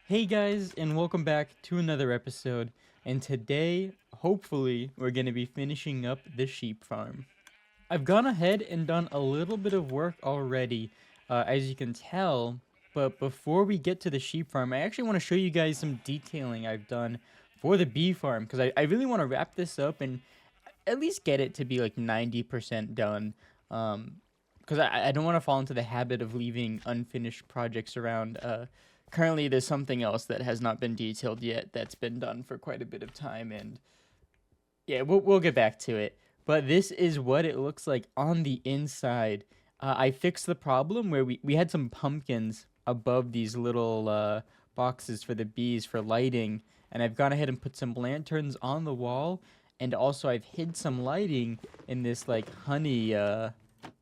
Hey guys, and welcome back to another episode. And today, hopefully, we're going to be finishing up the sheep farm. I've gone ahead and done a little bit of work already, as you can tell. But before we get to the sheep farm, I actually want to show you guys some detailing I've done for the bee farm because I really want to wrap this up and at least get it to be like 90% done. Because I don't want to fall into the habit of leaving unfinished projects around. Currently, there's something else that has not been detailed yet that's been done for quite a bit of time, and yeah, we'll get back to it. But this is what it looks like on the inside. I fixed the problem where we had some pumpkins above these little boxes for the bees for lighting, and I've gone ahead and put some lanterns on the wall, and also I've hid some lighting in this like honey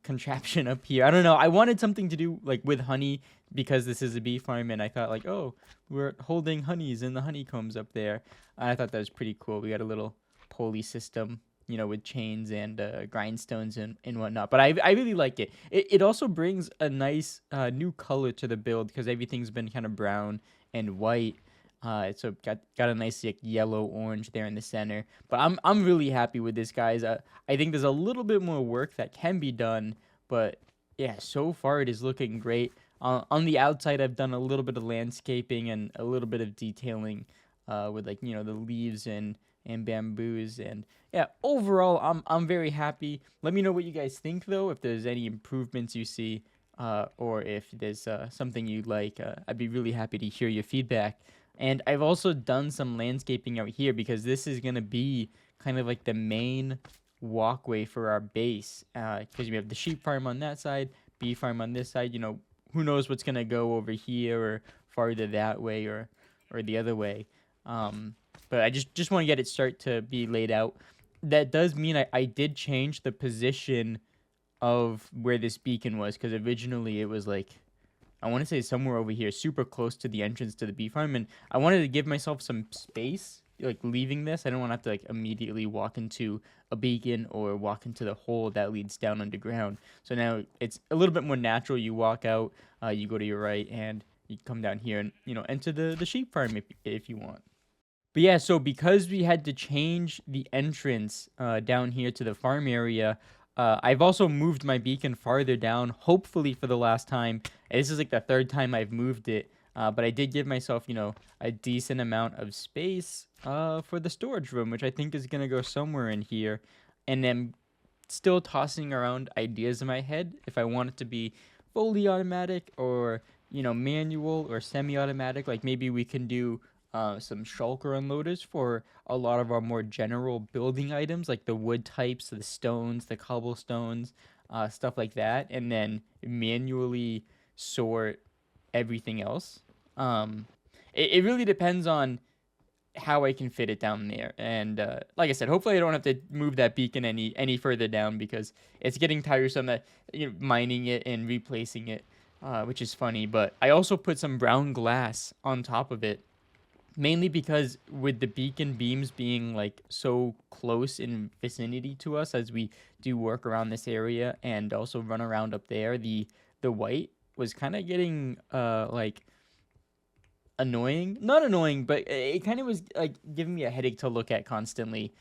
contraption up here. I don't know. I wanted something to do like with honey because this is a bee farm, and I thought like, oh, we're holding honeys in the honeycombs up there. I thought that was pretty cool. We got a little pulley system, with chains and grindstones and whatnot. But I really like it. It also brings a nice new color to the build because everything's been kind of brown and white. So got a nice like yellow orange there in the center. But I'm really happy with this, guys. I think there's a little bit more work that can be done, but yeah, so far it is looking great. On the outside, I've done a little bit of landscaping and a little bit of detailing with like the leaves and bamboos, and yeah, overall I'm very happy. Let me know what you guys think though, if there's any improvements you see, or if there's something you'd like. I'd be really happy to hear your feedback. And I've also done some landscaping out here because this is gonna be kind of like the main walkway for our base, because we have the sheep farm on that side, bee farm on this side. Who knows what's gonna go over here or farther that way or the other way. But I just want to get it start to be laid out. That does mean I did change the position of where this beacon was, because originally it was like, I want to say somewhere over here, super close to the entrance to the bee farm, and I wanted to give myself some space, like leaving this. I don't want to have to like immediately walk into a beacon or walk into the hole that leads down underground. So now it's a little bit more natural. You walk out, you go to your right, and you come down here and enter the sheep farm if you want. But yeah, so because we had to change the entrance down here to the farm area, I've also moved my beacon farther down, hopefully for the last time. And this is like the third time I've moved it. But I did give myself, a decent amount of space for the storage room, which I think is going to go somewhere in here. And then still tossing around ideas in my head if I want it to be fully automatic or, manual or semi-automatic. Like maybe we can do some shulker unloaders for a lot of our more general building items, like the wood types, the stones, the cobblestones, stuff like that, and then manually sort everything else. It really depends on how I can fit it down there. And like I said, hopefully I don't have to move that beacon any further down because it's getting tiresome that mining it and replacing it, which is funny. But I also put some brown glass on top of it, mainly because with the beacon beams being like so close in vicinity to us as we do work around this area and also run around up there, the white was kind of getting like annoying, not annoying, but it kind of was like giving me a headache to look at constantly.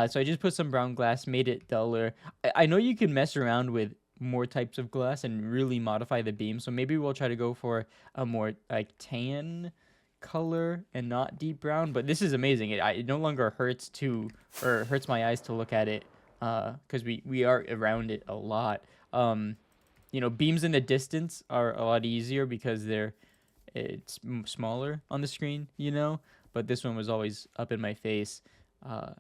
So I just put some brown glass, made it duller. I know you can mess around with more types of glass and really modify the beam, so maybe we'll try to go for a more like tan color and not deep brown. But this is amazing. It no longer hurts to, or hurts my eyes to look at it, because we are around it a lot. Beams in the distance are a lot easier because it's smaller on the screen, but this one was always up in my face, uh,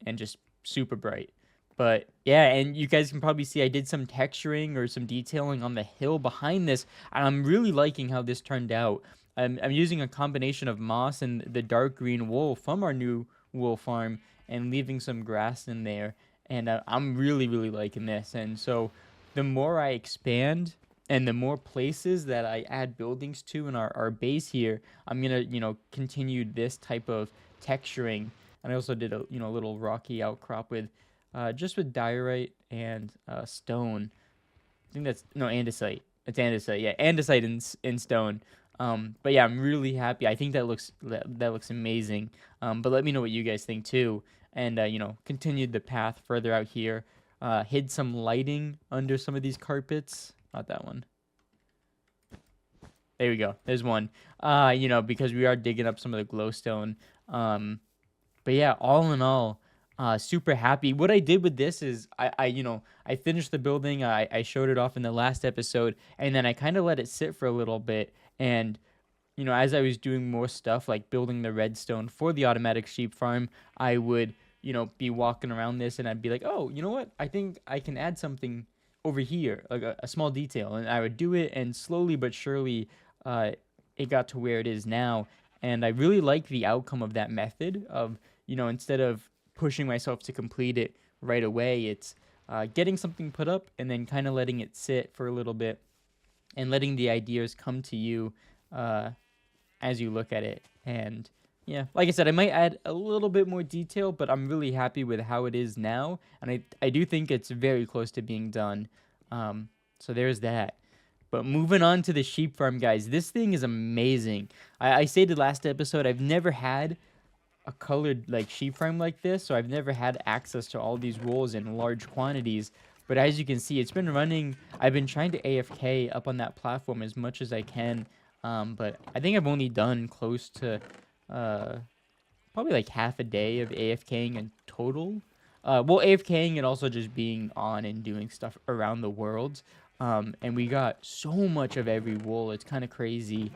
and just super bright. But yeah, and you guys can probably see I did some texturing or some detailing on the hill behind this, and I'm really liking how this turned out. I'm using a combination of moss and the dark green wool from our new wool farm and leaving some grass in there. And I'm really, really liking this. And so the more I expand and the more places that I add buildings to in our base here, I'm gonna, continue this type of texturing. And I also did a, little rocky outcrop with, just with diorite and stone. I think that's no andesite. It's andesite, yeah, andesite in stone. But yeah, I'm really happy. I think that looks amazing. But let me know what you guys think too. And continued the path further out here. Hid some lighting under some of these carpets. Not that one. There we go. There's one. Because we are digging up some of the glowstone. But yeah, all in all, super happy. What I did with this is I finished the building. I showed it off in the last episode, and then I kind of let it sit for a little bit. And as I was doing more stuff like building the redstone for the automatic sheep farm, I would be walking around this, and I'd be like, oh, you know what? I think I can add something over here, like a small detail, and I would do it, and slowly but surely, it got to where it is now. And I really like the outcome of that method of instead of pushing myself to complete it right away, it's getting something put up and then kind of letting it sit for a little bit and letting the ideas come to you as you look at it. And yeah, like I said, I might add a little bit more detail, but I'm really happy with how it is now. And I do think it's very close to being done. So there's that. But moving on to the sheep farm, guys, this thing is amazing. I stated last episode, I've never had a colored like sheep farm like this, so I've never had access to all these wools in large quantities. But as you can see, it's been running. I've been trying to AFK up on that platform as much as I can, but I think I've only done close to probably like half a day of AFKing in total. Well, AFKing and also just being on and doing stuff around the world. And we got so much of every wool. It's kind of crazy.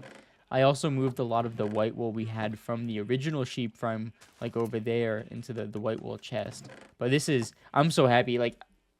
I also moved a lot of the white wool we had from the original sheep farm, like over there, into the white wool chest. But I'm so happy. Like,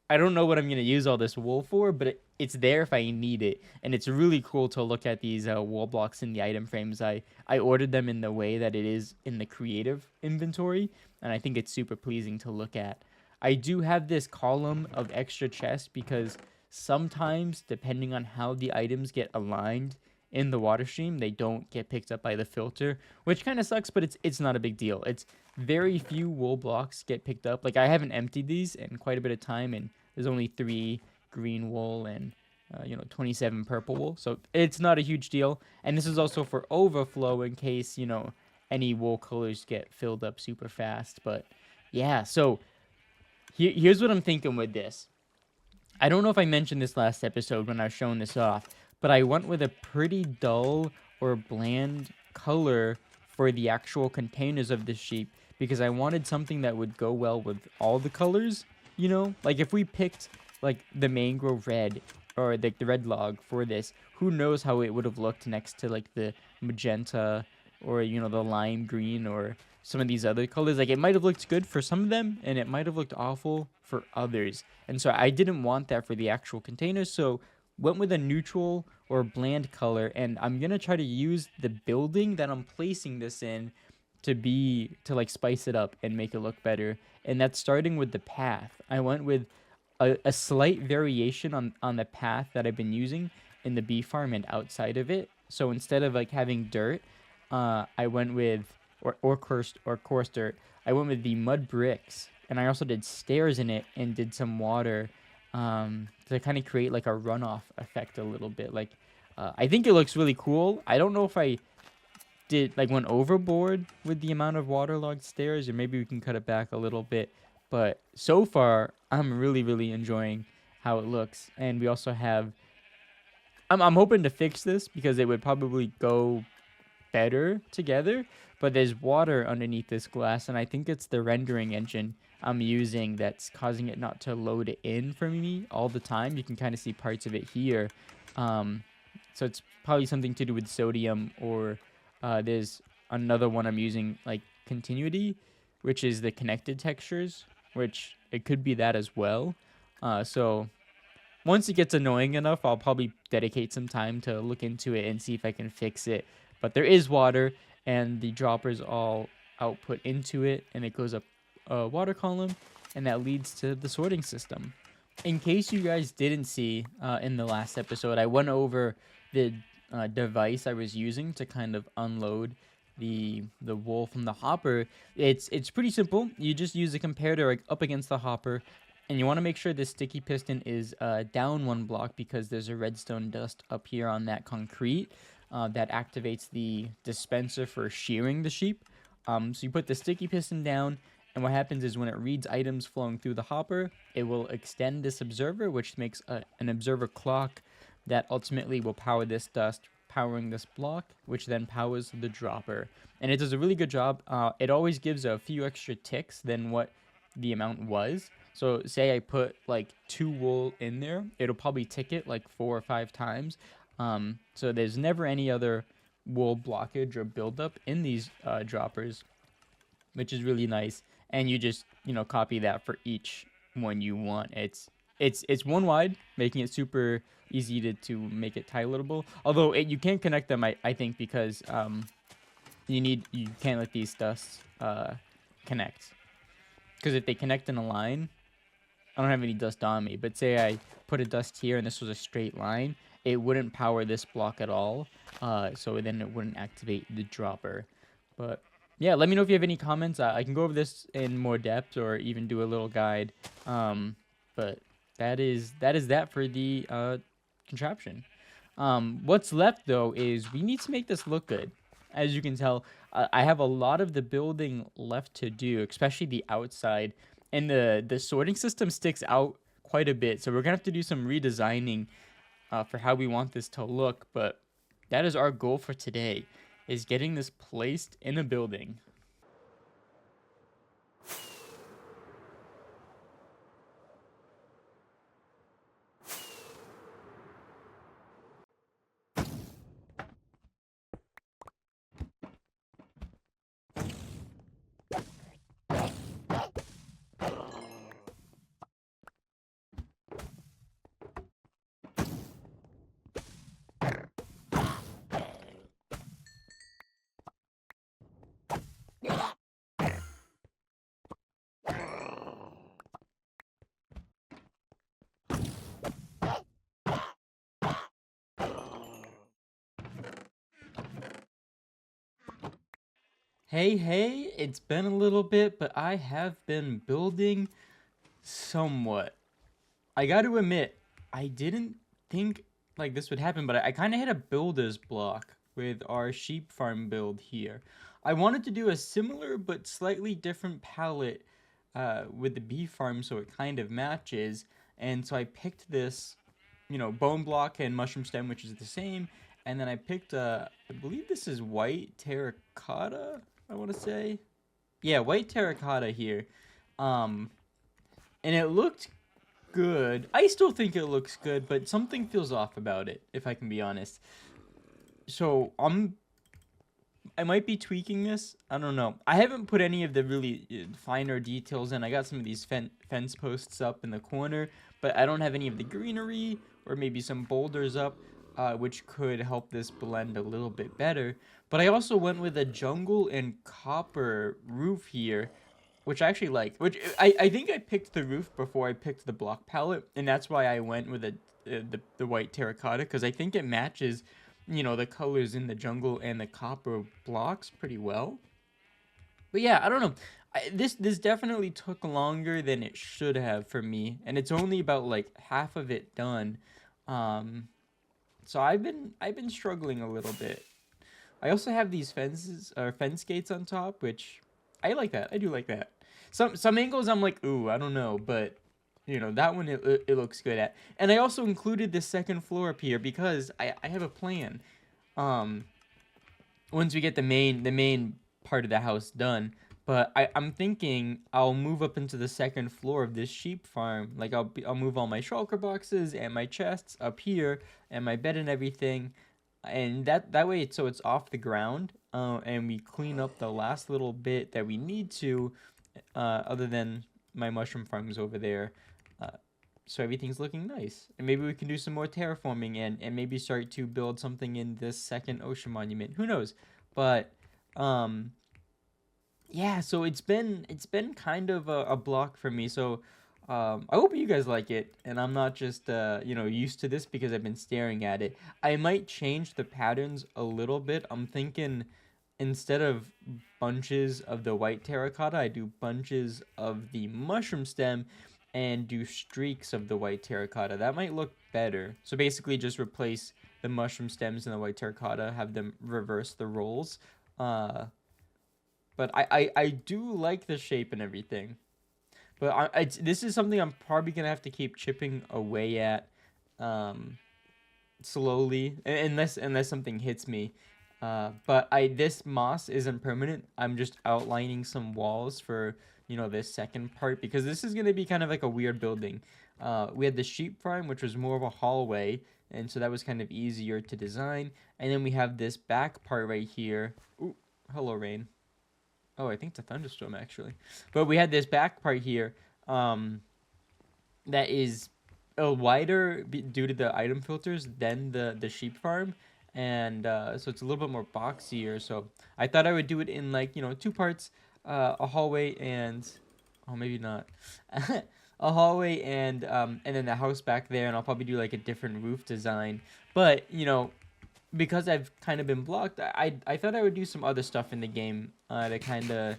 I don't know what I'm going to use all this wool for, but it's there if I need it. And it's really cool to look at these wool blocks in the item frames. I ordered them in the way that it is in the creative inventory, and I think it's super pleasing to look at. I do have this column of extra chests because sometimes, depending on how the items get aligned in the water stream, they don't get picked up by the filter, which kind of sucks, but it's not a big deal. It's very few wool blocks get picked up. Like, I haven't emptied these in quite a bit of time, and there's only 3 green wool and 27 purple wool, so it's not a huge deal. And this is also for overflow in case any wool colors get filled up super fast. But yeah, so here's what I'm thinking with this. I don't know if I mentioned this last episode when I was showing this off, but I went with a pretty dull or bland color for the actual containers of the sheep because I wanted something that would go well with all the colors, Like, if we picked, like, the mangrove red or, like, the red log for this, who knows how it would have looked next to, like, the magenta or, the lime green or some of these other colors. Like, it might have looked good for some of them, and it might have looked awful for others. And so I didn't want that for the actual containers, so went with a neutral or bland color. And I'm gonna try to use the building that I'm placing this in to like spice it up and make it look better. And that's starting with the path. I went with a slight variation on the path that I've been using in the bee farm and outside of it. So instead of like having dirt, I went with or coarse dirt. I went with the mud bricks, and I also did stairs in it and did some water to kind of create like a runoff effect a little bit. Like, I think it looks really cool. I don't know if I went overboard with the amount of waterlogged stairs, or maybe we can cut it back a little bit. But so far, I'm really, really enjoying how it looks. And we also have, I'm hoping to fix this because it would probably go better together, but there's water underneath this glass, and I think it's the rendering engine I'm using that's causing it not to load it in for me all the time. You can kind of see parts of it here. So it's probably something to do with sodium, or there's another one I'm using, like Continuity, which is the connected textures, which it could be that as well. So once it gets annoying enough, I'll probably dedicate some time to look into it and see if I can fix it. But there is water, and the droppers all output into it, and it goes up a water column, and that leads to the sorting system. In case you guys didn't see in the last episode, I went over the device I was using to kind of unload the wool from the hopper. It's pretty simple. You just use a comparator like up against the hopper, and you want to make sure the sticky piston is down 1 block because there's a redstone dust up here on that concrete. that activates the dispenser for shearing the sheep. So you put the sticky piston down, and what happens is when it reads items flowing through the hopper, it will extend this observer, which makes an observer clock that ultimately will power this dust, powering this block, which then powers the dropper. And it does a really good job. It always gives a few extra ticks than what the amount was. So say I put like 2 wool in there, it'll probably tick it like 4 or 5 times. So there's never any other wool blockage or buildup in these droppers, which is really nice. And you just, copy that for each one you want. It's one wide, making it super easy to make it tileable. Although you can't connect them, I think, because you can't let these dusts connect. Because if they connect in a line, I don't have any dust on me, but say I put a dust here and this was a straight line, it wouldn't power this block at all. So then it wouldn't activate the dropper. But yeah, let me know if you have any comments. I can go over this in more depth or even do a little guide. But that is that for the contraption. What's left though is we need to make this look good. As you can tell, I have a lot of the building left to do, especially the outside. And the sorting system sticks out quite a bit. So we're going to have to do some redesigning for how we want this to look. But that is our goal for today, is getting this placed in a building. Hey, it's been a little bit, but I have been building somewhat. I got to admit, I didn't think like this would happen, but I kind of hit a builder's block with our sheep farm build here. I wanted to do a similar but slightly different palette with the bee farm so it kind of matches, and so I picked this, bone block and mushroom stem, which is the same, and then I picked, I believe this is white terracotta, I want to say. Yeah, white terracotta here. And it looked good. I still think it looks good, but something feels off about it, if I can be honest. So I might be tweaking this. I don't know. I haven't put any of the really finer details in. I got some of these fence posts up in the corner, but I don't have any of the greenery or maybe some boulders up, which could help this blend a little bit better. But I also went with a jungle and copper roof here, which I actually like. Which I think I picked the roof before I picked the block palette, and that's why I went with the white terracotta, because I think it matches, the colors in the jungle and the copper blocks pretty well. But yeah, I don't know. This definitely took longer than it should have for me, and it's only about like half of it done. So I've been struggling a little bit. I also have these fence gates on top, which I like that. I do like that. Some angles I'm like, ooh, I don't know, but that one it looks good at. And I also included the second floor up here because I have a plan. Once we get the main part of the house done, but I'm thinking I'll move up into the second floor of this sheep farm. Like I'll move all my shulker boxes and my chests up here and my bed and everything, and that way it's off the ground. And we clean up the last little bit that we need to, other than my mushroom farms over there. So everything's looking nice. And maybe we can do some more terraforming and maybe start to build something in this second ocean monument. Who knows? But yeah, so it's been kind of a block for me. So I hope you guys like it, and I'm not just used to this because I've been staring at it. I might change the patterns a little bit. I'm thinking instead of bunches of the white terracotta, I do bunches of the mushroom stem and do streaks of the white terracotta. That might look better. So basically just replace the mushroom stems and the white terracotta, have them reverse the roles. Uh, but I do like the shape and everything. But this is something I'm probably gonna have to keep chipping away at, um, slowly, unless something hits me. But this moss isn't permanent. I'm just outlining some walls for this second part because this is gonna be kind of like a weird building. We had the sheep farm, which was more of a hallway, and so that was kind of easier to design. And then we have this back part right here. Ooh, hello, rain. Oh, I think it's a thunderstorm actually. But we had this back part here, that is wider due to the item filters than the sheep farm, and so it's a little bit more boxier. So I thought I would do it in like two parts, a hallway and oh maybe not, a hallway and then the house back there, and I'll probably do like a different roof design. But because I've kind of been blocked, I thought I would do some other stuff in the game to kind of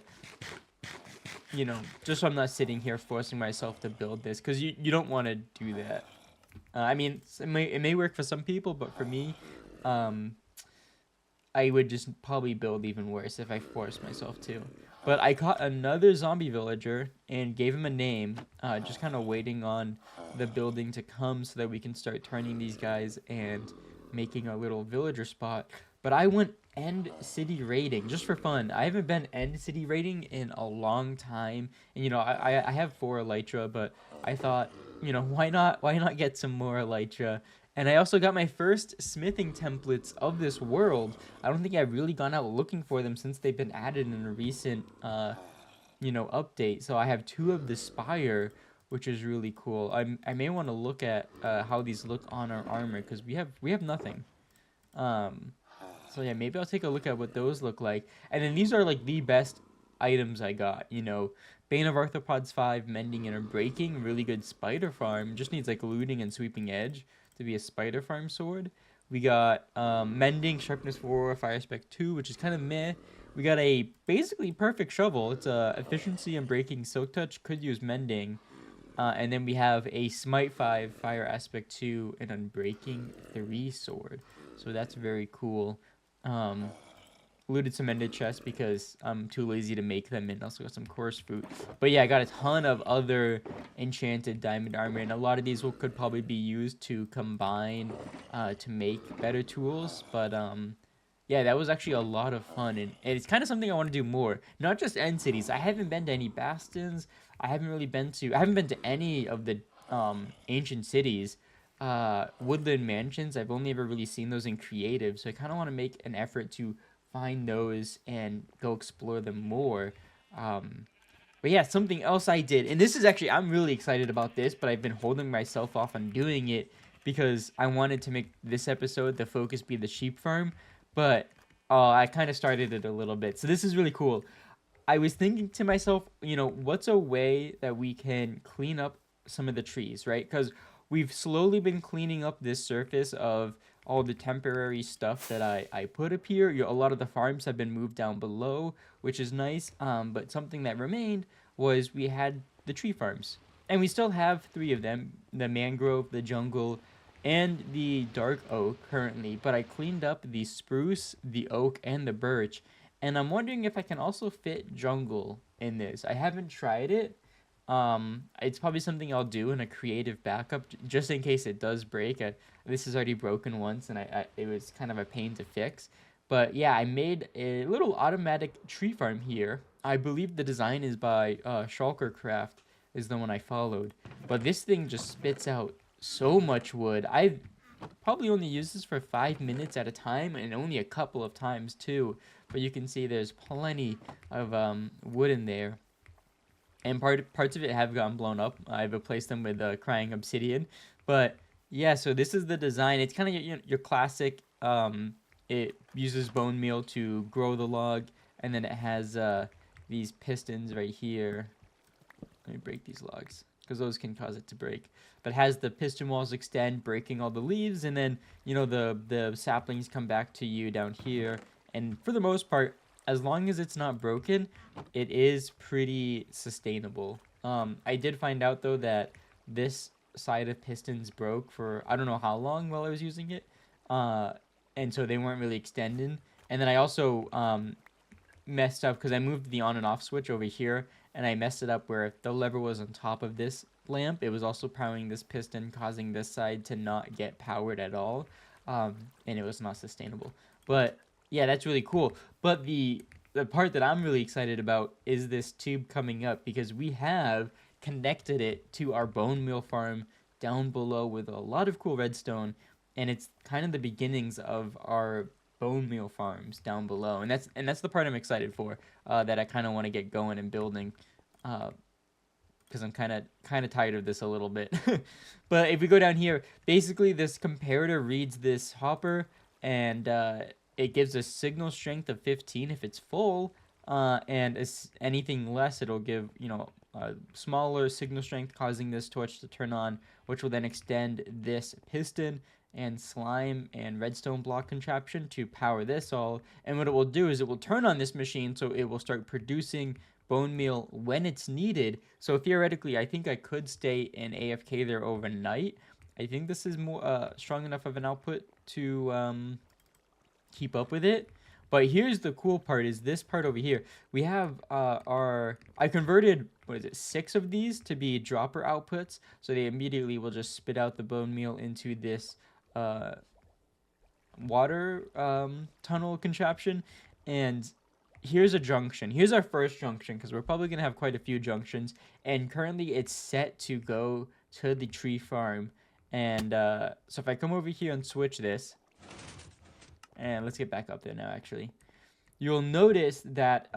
just so I'm not sitting here forcing myself to build this, because you don't want to do that. I mean, it may work for some people, but for me, um, I would just probably build even worse if I forced myself to. But I caught another zombie villager and gave him a name, just kind of waiting on the building to come so that we can start turning these guys and making a little villager spot. But I went end city raiding just for fun. I haven't been end city raiding in a long time, and I have 4 elytra, but I thought why not get some more elytra. And I also got my first smithing templates of this world. I don't think I've really gone out looking for them since they've been added in a recent update. So I have 2 of the spire, which is really cool. I may want to look at how these look on our armor, because we have nothing. um so yeah, maybe I'll take a look at what those look like. And then these are like the best items I got. Bane of Arthropods 5, Mending and Breaking, really good spider farm. Just needs like looting and sweeping edge to be a spider farm sword. We got Mending, Sharpness 4, Fire Spec 2, which is kind of meh. We got a basically perfect shovel. It's Efficiency and Breaking, Silk Touch, could use Mending. And then we have a Smite 5, Fire Aspect 2, and Unbreaking 3 sword. So that's very cool. Um, Looted some ended chests because I'm too lazy to make them, and also got some coarse fruit. But yeah, I got a ton of other enchanted diamond armor, and a lot of these could probably be used to combine to make better tools. But yeah, that was actually a lot of fun, and it's kind of something I want to do more. Not just end cities. I haven't been to any bastions. I haven't been to any of the ancient cities. Woodland mansions, I've only ever really seen those in creative, so I kind of want to make an effort to find those and go explore them more. Um, but yeah, something else I did, and this is actually, I'm really excited about this, but I've been holding myself off on doing it because I wanted to make this episode the focus be the sheep farm, but I kind of started it a little bit. So this is really cool. I was thinking to myself, what's a way that we can clean up some of the trees, right? Because we've slowly been cleaning up this surface of all the temporary stuff that I put up here. A lot of the farms have been moved down below, which is nice. But something that remained was we had the tree farms. And we still have 3 of them, the mangrove, the jungle, and the dark oak currently. But I cleaned up the spruce, the oak, and the birch. And I'm wondering if I can also fit jungle in this. I haven't tried it. It's probably something I'll do in a creative backup, just in case it does break. This is already broken once, and it was kind of a pain to fix. But yeah, I made a little automatic tree farm here. I believe the design is by Shulker Craft, is the one I followed. But this thing just spits out so much wood. I've probably only used this for 5 minutes at a time, and only a couple of times too. But you can see there's plenty of wood in there. And parts of it have gotten blown up. I've replaced them with crying obsidian. But yeah, so this is the design. It's kind of your classic. It uses bone meal to grow the log, and then it has these pistons right here. Let me break these logs, because those can cause it to break. But it has the piston walls extend, breaking all the leaves, and then the saplings come back to you down here. And for the most part, as long as it's not broken, it is pretty sustainable. I did find out though that this side of pistons broke for I don't know how long while I was using it. and so they weren't really extended. And then I also messed up because I moved the on and off switch over here, and I messed it up where if the lever was on top of this lamp, it was also powering this piston, causing this side to not get powered at all, and it was not sustainable. But yeah, that's really cool. But the part that I'm really excited about is this tube coming up, because we have connected it to our bone meal farm down below with a lot of cool redstone, and it's kind of the beginnings of our bone meal farms down below, and that's the part I'm excited for, that I kind of want to get going and building, because I'm kind of tired of this a little bit. But if we go down here, basically this comparator reads this hopper, and it gives a signal strength of 15 if it's full, and anything less, it'll give, a smaller signal strength, causing this torch to turn on, which will then extend this piston and slime and redstone block contraption to power this all. And what it will do is it will turn on this machine, so it will start producing bone meal when it's needed. So theoretically, I think I could stay in AFK there overnight. I think this is more strong enough of an output to keep up with it. But here's the cool part, is this part over here. We have I converted, 6 of these to be dropper outputs. So they immediately will just spit out the bone meal into this water tunnel contraption. And here's a junction. Here's our first junction, because we're probably going to have quite a few junctions. And currently it's set to go to the tree farm. And so if I come over here and switch this, and let's get back up there now, actually. You'll notice that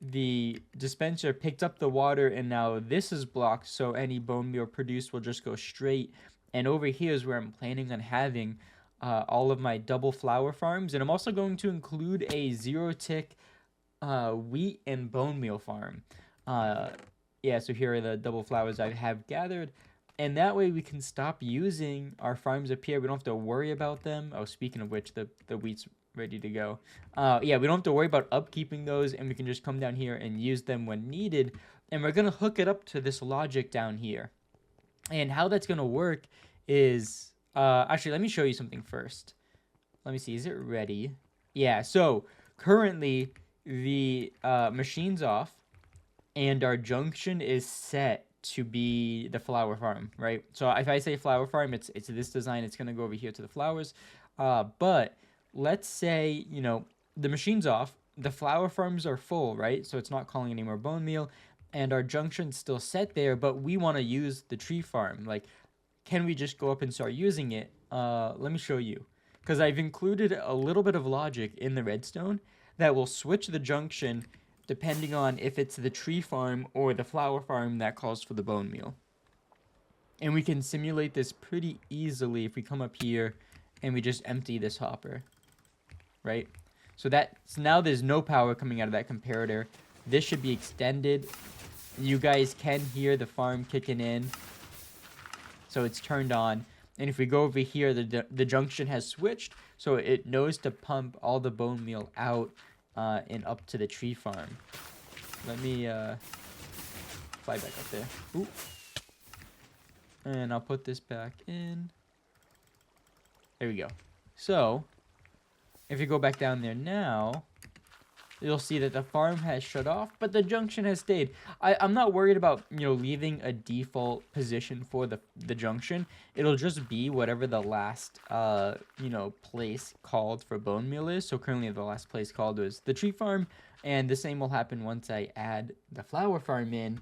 the dispenser picked up the water, and now this is blocked, so any bone meal produced will just go straight. And over here is where I'm planning on having all of my double flower farms. And I'm also going to include a 0-tick wheat and bone meal farm. Yeah, so here are the double flowers I have gathered. And that way we can stop using our farms up here. We don't have to worry about them. Oh, speaking of which, the wheat's ready to go. Yeah, we don't have to worry about upkeeping those, and we can just come down here and use them when needed. And we're going to hook it up to this logic down here. And how that's going to work is... actually, let me show you something first. Let me see. Is it ready? Yeah, so currently the machine's off, and our junction is set to be the flower farm, right? So if I say flower farm, it's this design. It's going to go over here to the flowers. But let's say, the machine's off. The flower farms are full, right? So it's not calling any more bone meal. And our junction's still set there, but we want to use the tree farm. Like, can we just go up and start using it? Let me show you. Because I've included a little bit of logic in the redstone that will switch the junction depending on if it's the tree farm or the flower farm that calls for the bone meal. And we can simulate this pretty easily if we come up here and we just empty this hopper, right? So now there's no power coming out of that comparator. This should be extended. You guys can hear the farm kicking in. So it's turned on. And if we go over here, the junction has switched. So it knows to pump all the bone meal out and up to the tree farm. Let me fly back up there. Ooh. And I'll put this back in. There we go. So, if you go back down there now, you'll see that the farm has shut off, but the junction has stayed. I'm not worried about, leaving a default position for the junction. It'll just be whatever the last, place called for bone meal is. So currently the last place called was the tree farm, and the same will happen once I add the flower farm in.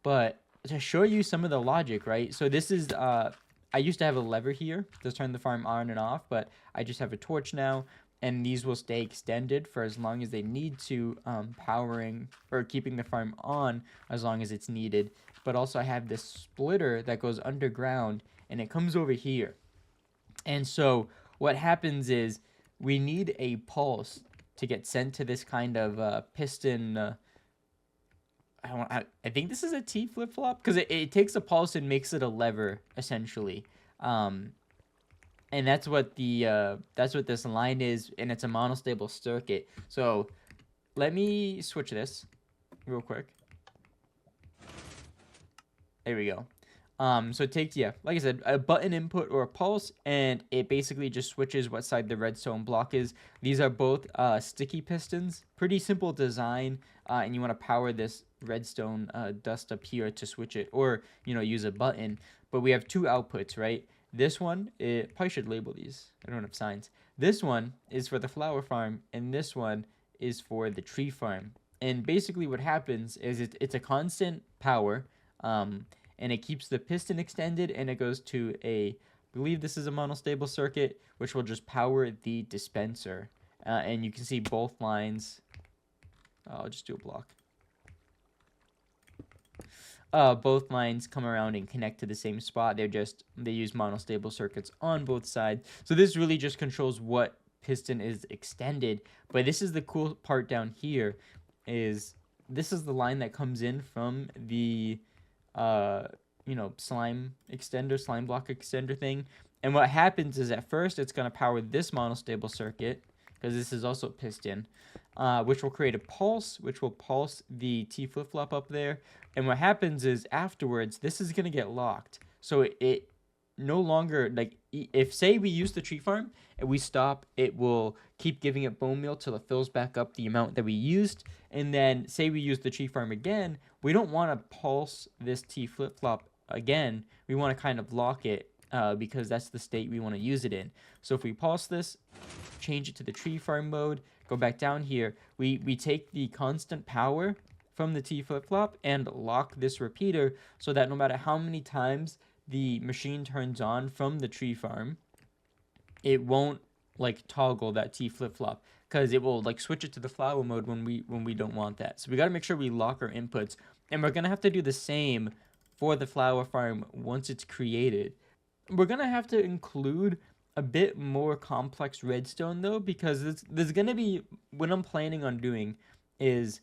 But to show you some of the logic, right? So this is, I used to have a lever here to turn the farm on and off, but I just have a torch now. And these will stay extended for as long as they need to, powering or keeping the farm on as long as it's needed. But also I have this splitter that goes underground, and it comes over here. And so what happens is we need a pulse to get sent to this kind of piston. I think this is a T flip-flop, because it takes a pulse and makes it a lever, essentially. And that's what this line is, and it's a monostable circuit. So let me switch this real quick. There we go. So it takes, yeah, like I said, a button input or a pulse, and it basically just switches what side the redstone block is. These are both sticky pistons. Pretty simple design, and you want to power this redstone dust up here to switch it, or, use a button. But we have two outputs, right? This one, it probably should label these. I don't have signs. This one is for the flower farm, and this one is for the tree farm. And basically what happens is it's a constant power, and it keeps the piston extended, and it goes to I believe this is a monostable circuit, which will just power the dispenser. And you can see both lines. I'll just do a block. Both lines come around and connect to the same spot. They use monostable circuits on both sides. So this really just controls what piston is extended. But this is the cool part down here, is this is the line that comes in from the slime block extender thing. And what happens is at first it's going to power this monostable circuit, because this is also piston, which will create a pulse, which will pulse the T flip-flop up there. And what happens is afterwards, this is going to get locked. So it no longer, like, if, say, we use the tree farm and we stop, it will keep giving it bone meal till it fills back up the amount that we used. And then, say we use the tree farm again, we don't want to pulse this T flip-flop again. We want to kind of lock it, because that's the state we want to use it in. So if we pulse this, change it to the tree farm mode, go back down here, we take the constant power from the T flip-flop and lock this repeater, so that no matter how many times the machine turns on from the tree farm, it won't like toggle that T flip-flop, because it will like switch it to the flower mode when we don't want that. So we got to make sure we lock our inputs, and we're gonna have to do the same for the flower farm once it's created. We're gonna have to include a bit more complex redstone though, because there's gonna be, what I'm planning on doing is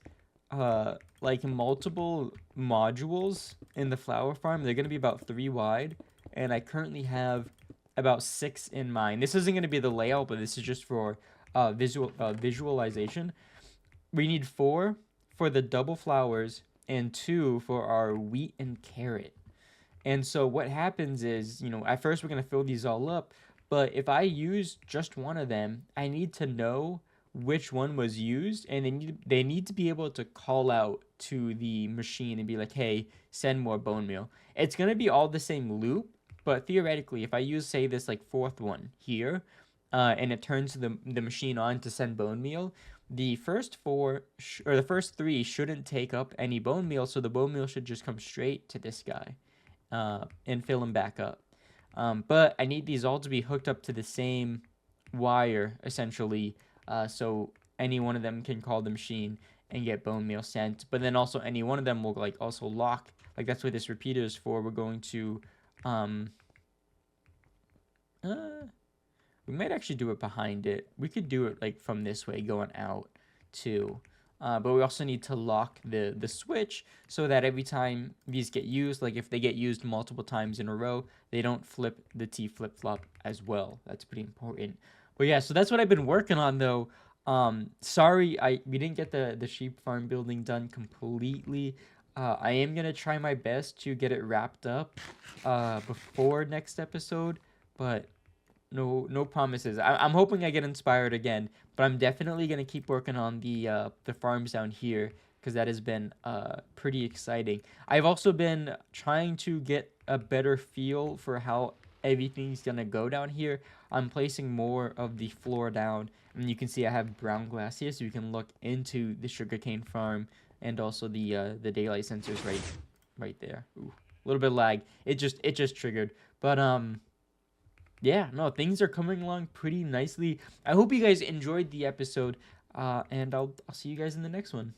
like multiple modules in the flower farm. They're gonna be about 3 wide, and I currently have about 6 in mind. This isn't gonna be the layout, but this is just for visualization. We need 4 for the double flowers and 2 for our wheat and carrot. And so what happens is, at first we're going to fill these all up, but if I use just one of them, I need to know which one was used, and they need to be able to call out to the machine and be like, hey, send more bone meal. It's going to be all the same loop, but theoretically, if I use, say, this like 4th one here, and it turns the machine on to send bone meal, the first 4 or the first 3 shouldn't take up any bone meal, so the bone meal should just come straight to this guy. And fill them back up. But I need these all to be hooked up to the same wire, essentially, so any one of them can call the machine and get bone meal sent. But then also any one of them will like also lock. Like that's what this repeater is for. We're going to, we might actually do it behind it. We could do it like from this way going out too. But we also need to lock the switch so that every time these get used, like if they get used multiple times in a row, they don't flip the T flip-flop as well. That's pretty important. But yeah, so that's what I've been working on though. Sorry, we didn't get the sheep farm building done completely. I am going to try my best to get it wrapped up before next episode, but no promises. I'm hoping I get inspired again, but I'm definitely gonna keep working on the farms down here, because that has been pretty exciting. I've also been trying to get a better feel for how everything's gonna go down here. I'm placing more of the floor down, and you can see I have brown glass here, so you can look into the sugarcane farm, and also the daylight sensors right there. Ooh, a little bit of lag. It just triggered, but yeah, no, things are coming along pretty nicely. I hope you guys enjoyed the episode, and I'll see you guys in the next one.